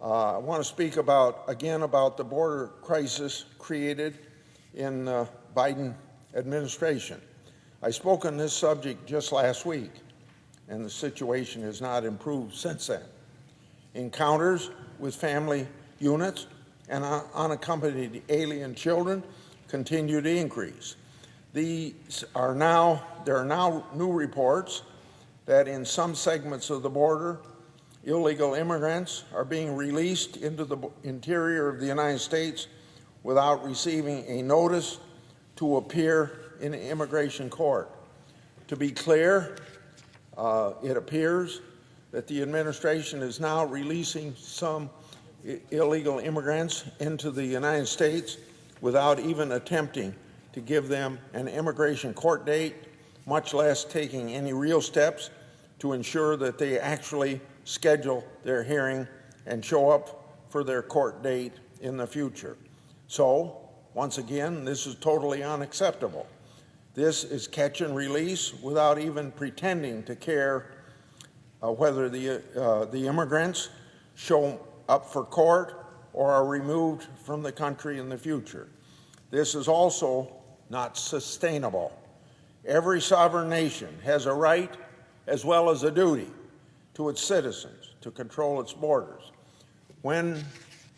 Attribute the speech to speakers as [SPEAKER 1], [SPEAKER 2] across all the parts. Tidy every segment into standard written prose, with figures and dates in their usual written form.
[SPEAKER 1] I want to speak again about the border crisis created in the Biden administration. I spoke on this subject just last week, and the situation has not improved since then. Encounters with family units and unaccompanied alien children continue to increase. There are now new reports that in some segments of the border, illegal immigrants are being released into the interior of the United States without receiving a notice to appear in an immigration court. To be clear, it appears that the administration is now releasing some illegal immigrants into the United States without even attempting to give them an immigration court date, much less taking any real steps to ensure that they actually schedule their hearing and show up for their court date in the future. So, once again, this is totally unacceptable. This is catch and release without even pretending to care whether the immigrants show up for court or are removed from the country in the future. This is also not sustainable. Every sovereign nation has a right as well as a duty to its citizens to control its borders. When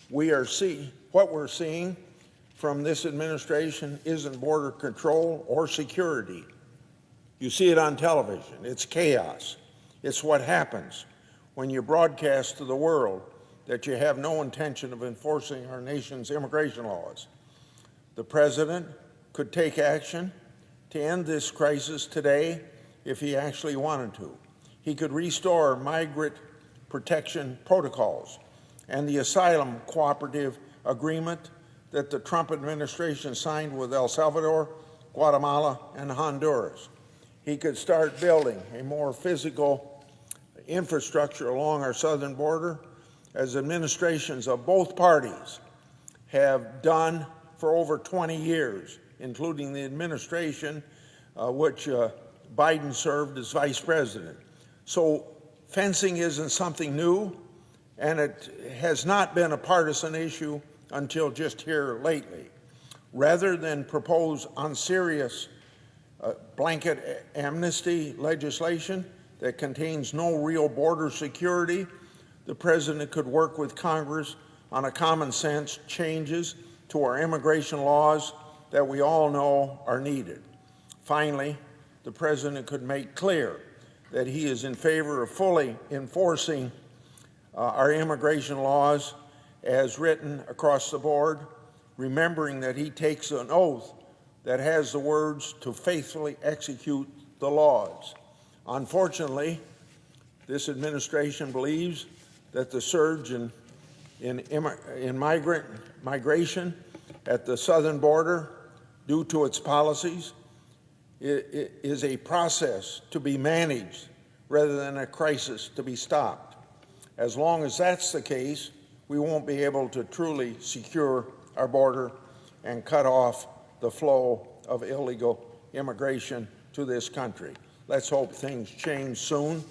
[SPEAKER 1] what we're seeing from this administration isn't border control or security. You see it on television. It's chaos. It's what happens when you broadcast to the world that you have no intention of enforcing our nation's immigration laws. The president could take action to end this crisis today if he actually wanted to. He could restore migrant protection protocols and the asylum cooperative agreement that the Trump administration signed with El Salvador, Guatemala, and Honduras. He could start building a more physical infrastructure along our southern border, as administrations of both parties have done for over 20 years, including the administration which Biden served as vice president. So fencing isn't something new, and it has not been a partisan issue until just here lately. Rather than propose unserious blanket amnesty legislation that contains no real border security, the president could work with Congress on a common sense changes to our immigration laws that we all know are needed. Finally, the president could make clear that he is in favor of fully enforcing our immigration laws as written across the board, remembering that he takes an oath that has the words to faithfully execute the laws. Unfortunately, this administration believes that the surge in migration at the southern border, due to its policies, is a process to be managed rather than a crisis to be stopped. As long as that's the case, we won't be able to truly secure our border and cut off the flow of illegal immigration to this country. Let's hope things change soon.